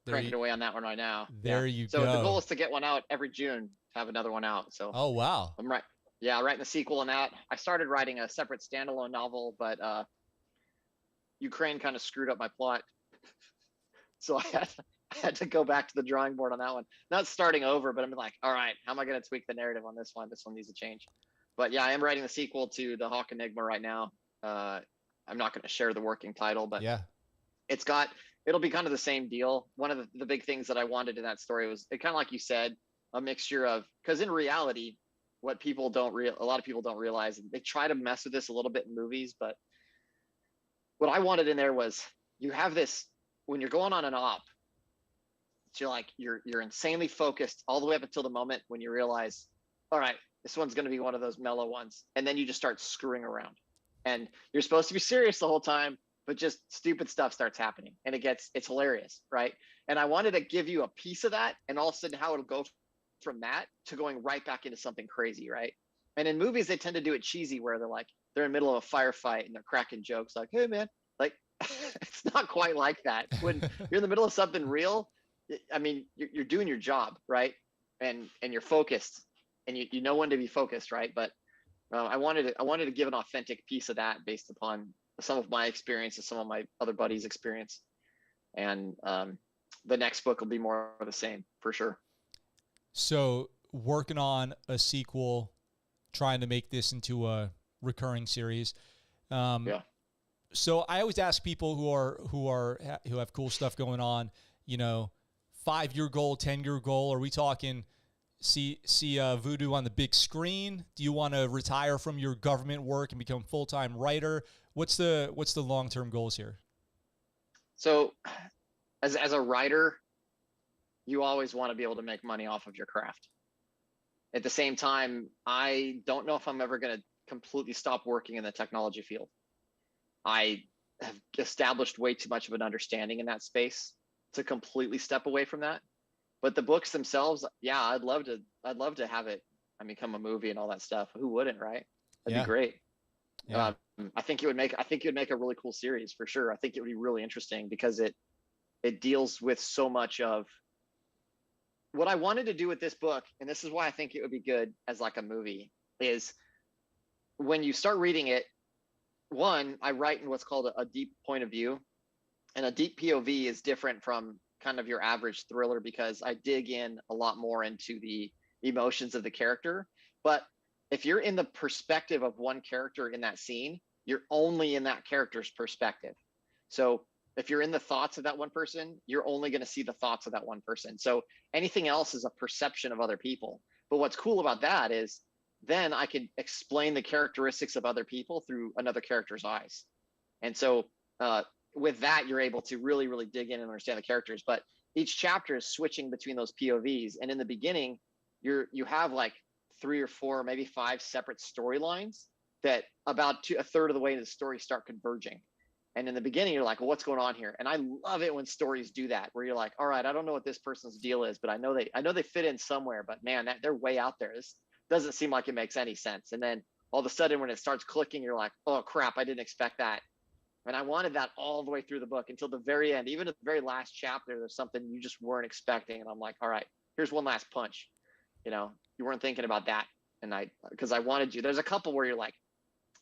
S2: cranking away on that one right now.
S1: You
S2: go.
S1: So
S2: the goal is to get one out every June, to have another one out. So
S1: oh wow,
S2: I'm writing the sequel on that. I started writing a separate standalone novel, but Ukraine kind of screwed up my plot, so I had to go back to the drawing board on that one. Not starting over, but I'm like, all right, how am I going to tweak the narrative on this one? This one needs to change. But yeah, I am writing the sequel to the Hawk Enigma right now. I'm not going to share the working title, but
S1: yeah,
S2: it'll be kind of the same deal. One of the big things that I wanted in that story was, it kind of like you said, a mixture of, because in reality, what a lot of people don't realize, and they try to mess with this a little bit in movies, but what I wanted in there was, you have this, when you're going on an op, you're insanely focused all the way up until the moment when you realize, all right, this one's going to be one of those mellow ones. And then you just start screwing around, and you're supposed to be serious the whole time, but just stupid stuff starts happening, and it's hilarious. Right. And I wanted to give you a piece of that, and all of a sudden how it'll go from that to going right back into something crazy. Right. And in movies, they tend to do it cheesy, where they're in the middle of a firefight and they're cracking jokes like, hey man, like, it's not quite like that. When you're in the middle of something real, I mean, you're doing your job, right? And you're focused, and you know when to be focused, right? But I wanted to give an authentic piece of that based upon some of my experience and some of my other buddies' experience. And the next book will be more of the same for sure.
S1: So working on a sequel, trying to make this into a recurring series.
S2: Yeah.
S1: So I always ask people who have cool stuff going on, 5-year goal, 10-year goal. Are we talking see Voodoo on the big screen? Do you want to retire from your government work and become full-time writer? What's the long-term goals here?
S2: So as a writer, you always want to be able to make money off of your craft. At the same time, I don't know if I'm ever going to completely stop working in the technology field. I have established way too much of an understanding in that space to completely step away from that. But the books themselves, yeah, I'd love to have it become a movie and all that stuff. Who wouldn't, right? That'd be great.
S1: Yeah.
S2: I think it would make a really cool series for sure. I think it would be really interesting because it deals with so much of what I wanted to do with this book, and this is why I think it would be good as like a movie, is when you start reading it, one, I write in what's called a deep point of view, and a deep POV is different from kind of your average thriller because I dig in a lot more into the emotions of the character. But if you're in the perspective of one character in that scene, you're only in that character's perspective. So if you're in the thoughts of that one person, you're only going to see the thoughts of that one person. So anything else is a perception of other people. But what's cool about that is then I could explain the characteristics of other people through another character's eyes. And so with that, you're able to really, really dig in and understand the characters. But each chapter is switching between those POVs. And in the beginning, you have like 3 or 4, maybe 5 separate storylines that about a third of the way into the story start converging. And in the beginning, you're like, well, what's going on here? And I love it when stories do that, where you're like, all right, I don't know what this person's deal is, but I know they fit in somewhere, but man, they're way out there. This doesn't seem like it makes any sense. And then all of a sudden when it starts clicking, you're like, oh crap, I didn't expect that. And I wanted that all the way through the book until the very end. Even at the very last chapter, there's something you just weren't expecting. And I'm like, all right, here's one last punch. You weren't thinking about that. And because I wanted you, there's a couple where you're like,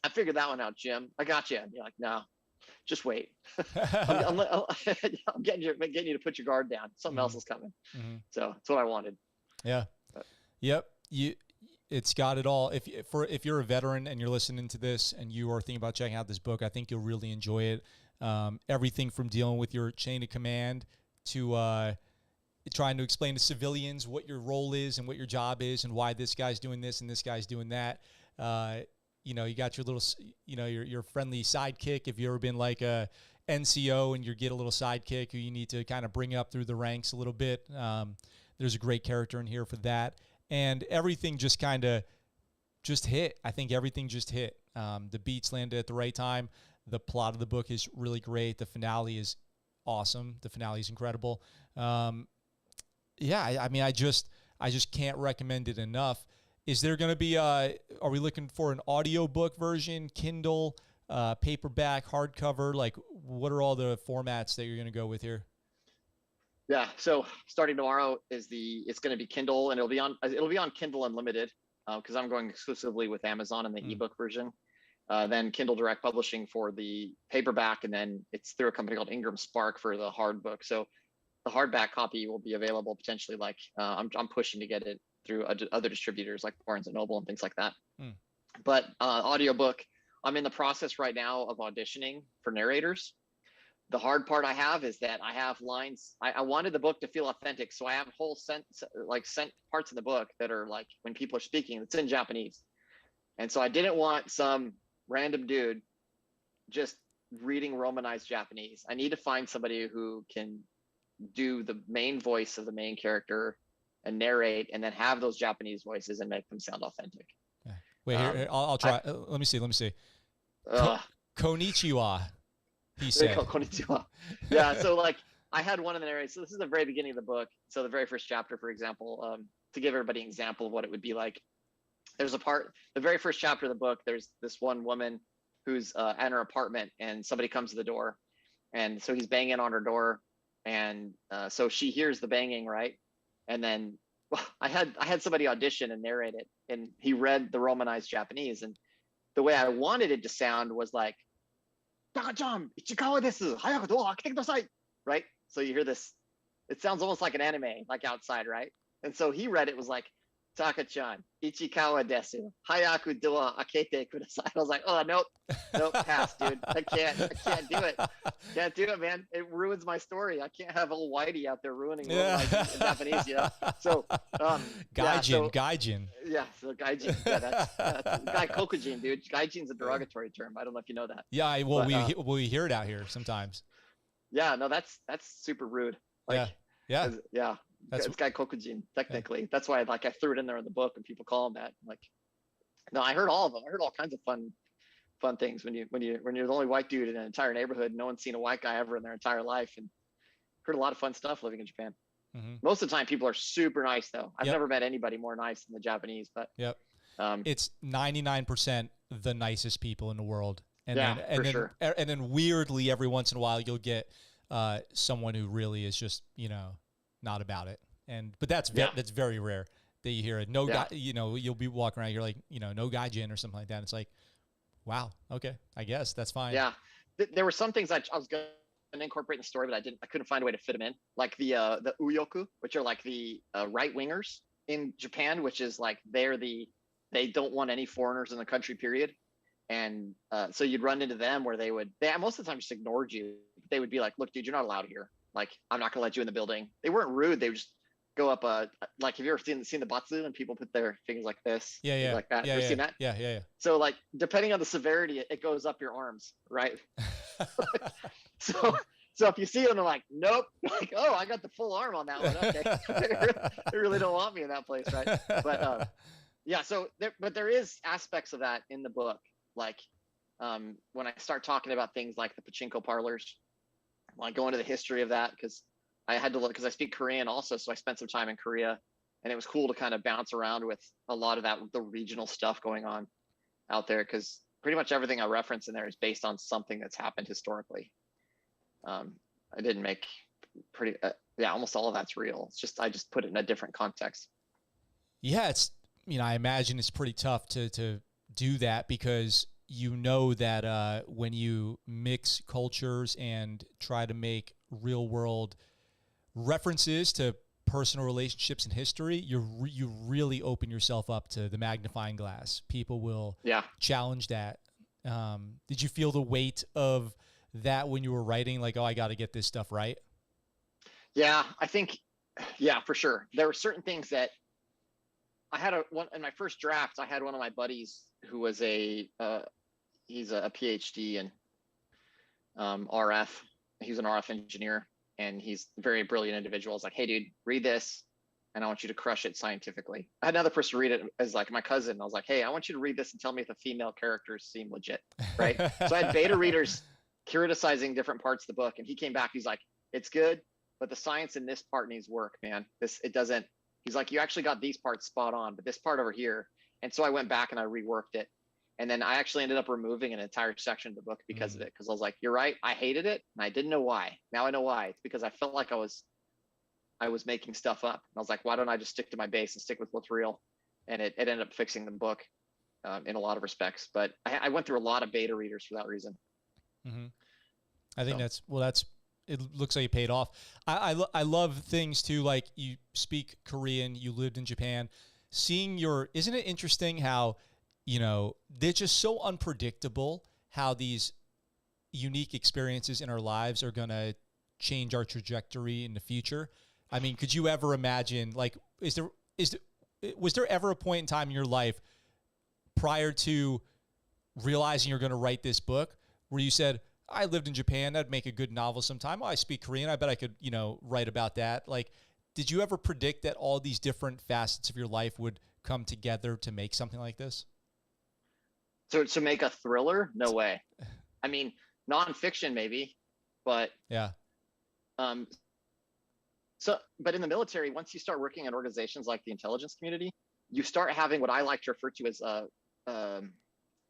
S2: I figured that one out, Jim. I got you. And you're like, no, just wait. I'm getting you to put your guard down. Something else is coming. So that's what I wanted.
S1: Yeah. Yep. It's got it all. If you're a veteran and you're listening to this and you are thinking about checking out this book, I think you'll really enjoy it. Everything from dealing with your chain of command to trying to explain to civilians what your role is and what your job is and why this guy's doing this and this guy's doing that. You got your little, your friendly sidekick. If you've ever been like a NCO and you get a little sidekick who you need to kind of bring up through the ranks a little bit, there's a great character in here for that. And everything just kind of just hit. I think everything just hit. The beats landed at the right time. The plot of the book is really great. The finale is awesome. The finale is incredible. I just can't recommend it enough. Is there going to be, are we looking for an audiobook version, Kindle, paperback, hardcover? Like, what are all the formats that you're going to go with here?
S2: Yeah. So starting tomorrow it's going to be Kindle, and it'll be on Kindle Unlimited because I'm going exclusively with Amazon and the ebook version. Then Kindle Direct Publishing for the paperback, and then it's through a company called Ingram Spark for the hard book. So the hardback copy will be available potentially. Like I'm pushing to get it through other distributors like Barnes and Noble and things like that. But audiobook, I'm in the process right now of auditioning for narrators. The hard part I have is that I have lines. I wanted the book to feel authentic, so I have whole parts of the book that are like when people are speaking, it's in Japanese, and so I didn't want some random dude just reading Romanized Japanese. I need to find somebody who can do the main voice of the main character and narrate, and then have those Japanese voices and make them sound authentic.
S1: Yeah. Wait, here, I'll try. Let me see. Konnichiwa. He said.
S2: Konnichiwa. Yeah. So like I had one in the narrator. So this is the very beginning of the book. So the very first chapter, for example, to give everybody an example of what it would be like. There's a part, the very first chapter of the book, there's this one woman who's at her apartment, and somebody comes to the door. And so he's banging on her door. And so she hears the banging, right? And then I had somebody audition and narrate it, and he read the Romanized Japanese. And the way I wanted it to sound was like, Taka-chan, Ichikawa desu. Hayaku door akite kudasai. Right? So you hear this. It sounds almost like an anime, like outside, right? And so he read it was like, Taka-chan, Ichikawa desu. Hayaku door akite kudasai. I was like, oh, nope, pass, dude. I can't do it. Can't do it, man. It ruins my story. I can't have old Whitey out there ruining in Japanese, you know? So,
S1: Gaijin.
S2: Yeah, so gaijin. Yeah, that's Gai Kokujin, dude. Gaijin's a derogatory term. I don't know if you know that.
S1: Yeah, we hear it out here sometimes.
S2: Yeah, no, that's super rude. Like,
S1: yeah.
S2: It's Gai Kokujin, technically. Yeah. That's why I threw it in there in the book and people call him that. Like, no, I heard all of them. I heard all kinds of fun things when you're the only white dude in an entire neighborhood. No one's seen a white guy ever in their entire life, and heard a lot of fun stuff living in Japan. Mm-hmm. Most of the time, people are super nice, though. I've never met anybody more nice than the Japanese. But
S1: it's 99% the nicest people in the world. And
S2: sure.
S1: And then weirdly, every once in a while, you'll get someone who really is just not about it. But that's very rare that you hear it. No guy, you'll be walking around, you're like, no gaijin or something like that. It's like, wow, okay, I guess that's fine.
S2: Yeah, there were some things I was going to incorporate in the story, but I couldn't find a way to fit them in. Like the uyoku, which are like the right wingers in Japan, which is like they don't want any foreigners in the country, period. And so you'd run into them where they most of the time just ignored you. They would be like, look, dude, you're not allowed here. Like, I'm not gonna let you in the building. They weren't rude. They would just go up like, have you ever seen the batsu and people put their fingers like this?
S1: Yeah.
S2: Like that. Ever seen that?
S1: Yeah.
S2: So like, depending on the severity, it goes up your arms, right? So if you see them, they're like, nope. Like, oh, I got the full arm on that one. Okay. They really don't want me in that place, right? But so there is aspects of that in the book. Like when I start talking about things like the pachinko parlors, I go into the history of that because I had to look, because I speak Korean also, so I spent some time in Korea, and it was cool to kind of bounce around with a lot of that, the regional stuff going on out there, because pretty much everything I reference in there is based on something that's happened historically. I didn't make almost all of that's real. It's just I just put it in a different context.
S1: Yeah, it's I imagine it's pretty tough to do that, because that when you mix cultures and try to make real world references to personal relationships and history, you really open yourself up to the magnifying glass. People will challenge that. Did you feel the weight of that when you were writing? Like, oh, I got to get this stuff right.
S2: Yeah, I think, for sure. There were certain things that I had in my first draft. I had one of my buddies who was he's a PhD in RF. He's an RF engineer, and he's a very brilliant individual. I was like, hey, dude, read this, and I want you to crush it scientifically. I had another person read it as like my cousin. I was like, hey, I want you to read this and tell me if the female characters seem legit, right? So I had beta readers criticizing different parts of the book, and he came back. He's like, it's good, but the science in this part needs work, man. It doesn't. He's like, you actually got these parts spot on, but this part over here. And so I went back and I reworked it. And then I actually ended up removing an entire section of the book because of it. Because I was like, you're right. I hated it. And I didn't know why. Now I know why. It's because I felt like I was making stuff up. And I was like, why don't I just stick to my base and stick with what's real? And it ended up fixing the book in a lot of respects. But I went through a lot of beta readers for that reason.
S1: Mm-hmm. I think it looks like it paid off. I love things too, like you speak Korean, you lived in Japan. Isn't it interesting how, they're just so unpredictable how these unique experiences in our lives are going to change our trajectory in the future. I mean, could you ever imagine, like, was there ever a point in time in your life prior to realizing you're going to write this book where you said, I lived in Japan, that'd make a good novel sometime. Oh, I speak Korean, I bet I could, write about that. Like, did you ever predict that all these different facets of your life would come together to make something like this?
S2: So to make a thriller? No way. I mean, nonfiction maybe, but
S1: yeah.
S2: But in the military, once you start working in organizations like the intelligence community, you start having what I like to refer to as a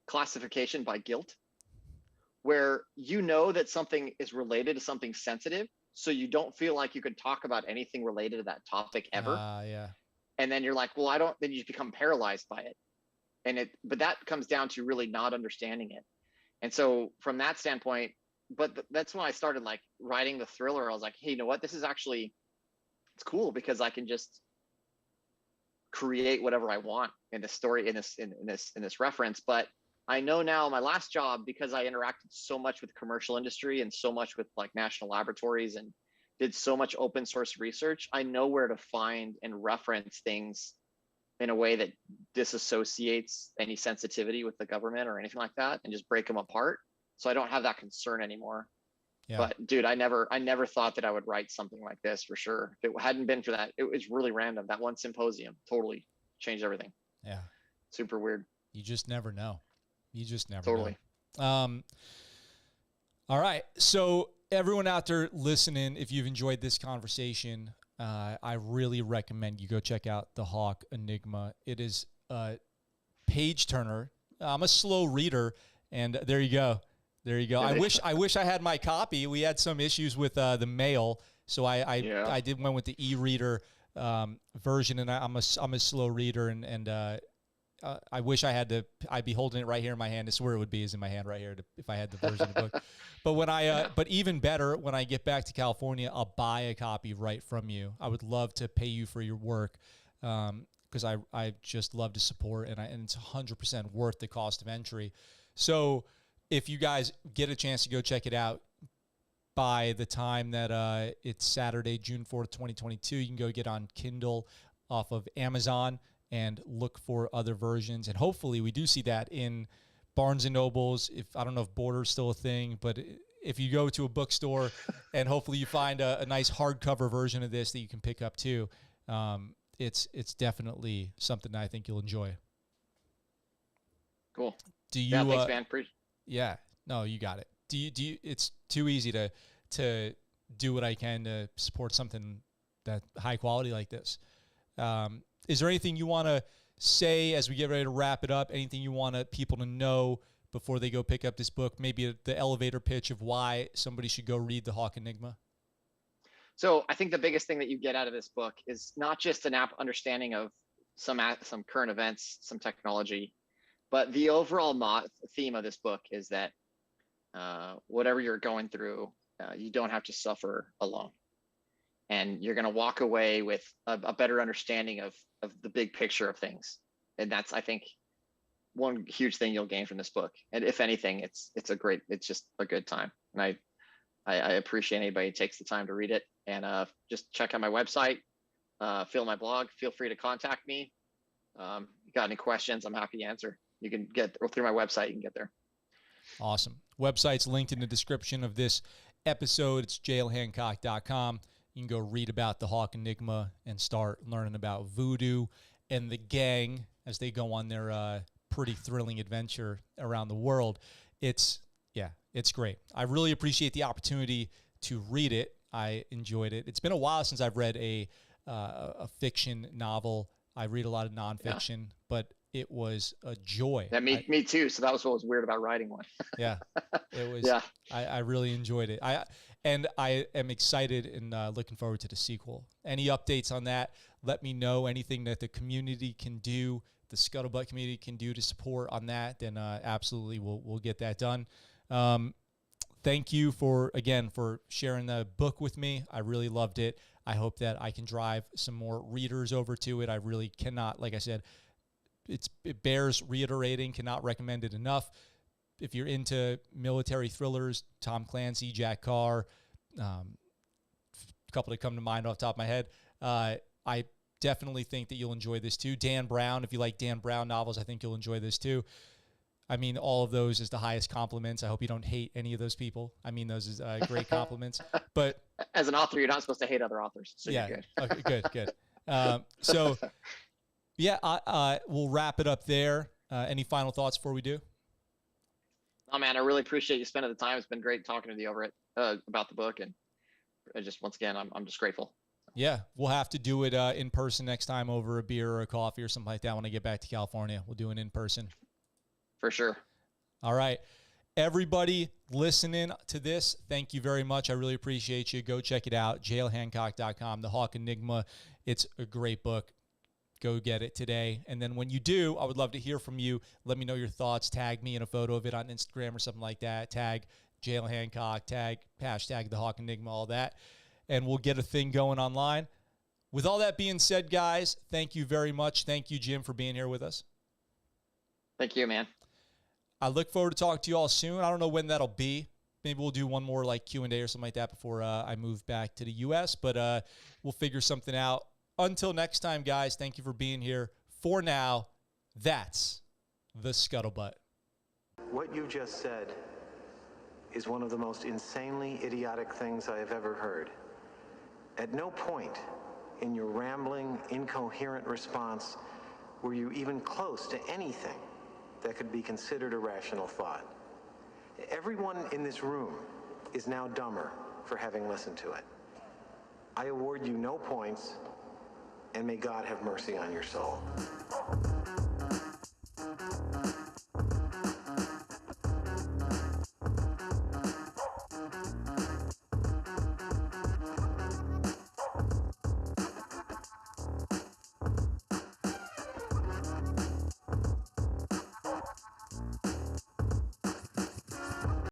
S2: classification by guilt, where that something is related to something sensitive, so you don't feel like you could talk about anything related to that topic ever.
S1: Yeah.
S2: And then you're like, well, then you become paralyzed by it. But that comes down to really not understanding it. And so from that standpoint, but that's when I started like writing the thriller. I was like, hey, you know what? This is actually, it's cool because I can just create whatever I want in this story, in this reference. But I know now my last job, because I interacted so much with the commercial industry and so much with like national laboratories and did so much open source research, I know where to find and reference things in a way that disassociates any sensitivity with the government or anything like that, and just break them apart. So I don't have that concern anymore. Yeah. But dude, I never thought that I would write something like this for sure. If it hadn't been for that, it was really random. That one symposium totally changed everything.
S1: Yeah.
S2: Super weird.
S1: You just never know. You just never
S2: totally
S1: know. All right. So everyone out there listening, if you've enjoyed this conversation, I really recommend you go check out the Hawk Enigma. It is a page turner. I'm a slow reader, and there you go. There you go. I wish I had my copy. We had some issues with the mail, so I went with the e-reader version, and I'm a slow reader, and I wish I'd be holding it right here in my hand. It's where it would be, is in my hand right here, if I had the version of the book. But but even better, when I get back to California, I'll buy a copy right from you. I would love to pay you for your work, because I just love to support, and it's 100% worth the cost of entry. So if you guys get a chance to go check it out by the time that it's Saturday, June 4th, 2022, you can go get on Kindle off of Amazon and look for other versions. And hopefully we do see that in Barnes & Nobles. I don't know if Border's still a thing, but if you go to a bookstore and hopefully you find a nice hardcover version of this that you can pick up too, it's definitely something that I think you'll enjoy.
S2: Cool.
S1: Do you?
S2: Yeah, thanks, man.
S1: Yeah. No, you got it. Do you? It's too easy to do what I can to support something that high quality like this. Is there anything you want to say as we get ready to wrap it up? Anything you want people to know before they go pick up this book? Maybe the elevator pitch of why somebody should go read the Hawk Enigma.
S2: So I think the biggest thing that you get out of this book is not just an understanding of some current events, some technology, but the overall theme of this book is that whatever you're going through, you don't have to suffer alone. And you're going to walk away with a better understanding of the big picture of things. And that's, I think, one huge thing you'll gain from this book. And if anything, it's just a good time. And I appreciate anybody who takes the time to read it. And just check out my website, fill my blog. Feel free to contact me. Got any questions, I'm happy to answer. You can get through my website. You can get there.
S1: Awesome. Website's linked in the description of this episode. It's jailhancock.com. You can go read about the Hawk Enigma and start learning about voodoo and the gang as they go on their pretty thrilling adventure around the world. It's great. I really appreciate the opportunity to read it. I enjoyed it. It's been a while since I've read a fiction novel. I read a lot of nonfiction, but it was a joy.
S2: Yeah, me too. So that was what was weird about writing one.
S1: Yeah, it was. Yeah, I really enjoyed it. I am excited and looking forward to the sequel. Any updates on that? Let me know. Anything that the community can do, the Scuttlebutt community can do to support on that, then absolutely we'll get that done. Thank you for sharing the book with me. I really loved it. I hope that I can drive some more readers over to it. I really cannot, like I said, it bears reiterating, cannot recommend it enough. If you're into military thrillers, Tom Clancy, Jack Carr, a couple that come to mind off the top of my head, I definitely think that you'll enjoy this too. Dan Brown, if you like Dan Brown novels, I think you'll enjoy this too. I mean, all of those is the highest compliments. I hope you don't hate any of those people. I mean, those is great compliments. But
S2: as an author, you're not supposed to hate other authors. So
S1: yeah,
S2: you're good.
S1: Okay, good. So yeah, we'll wrap it up there. Any final thoughts before we do?
S2: Oh man, I really appreciate you spending the time. It's been great talking with you over it about the book, and once again, I'm just grateful.
S1: Yeah, we'll have to do it in person next time over a beer or a coffee or something like that. When I get back to California, we'll do it in person.
S2: For sure.
S1: All right. Everybody listening to this, thank you very much. I really appreciate you. Go check it out, jailhancock.com, The Hawk Enigma. It's a great book. Go get it today. And then when you do, I would love to hear from you. Let me know your thoughts. Tag me in a photo of it on Instagram or something like that. Tag Jail Hancock, tag hashtag the Hawk Enigma, all that. And we'll get a thing going online. With all that being said, guys, thank you very much. Thank you, Jim, for being here with us.
S2: Thank you, man.
S1: I look forward to talking to you all soon. I don't know when that'll be. Maybe we'll do one more like Q&A or something like that before I move back to the U.S., but we'll figure something out. Until next time, guys, thank you for being here. For now, that's the Scuttlebutt.
S3: What you just said is one of the most insanely idiotic things I have ever heard. At no point in your rambling, incoherent response were you even close to anything that could be considered a rational thought. Everyone in this room is now dumber for having listened to it. I award you no points, and may God have mercy on your soul.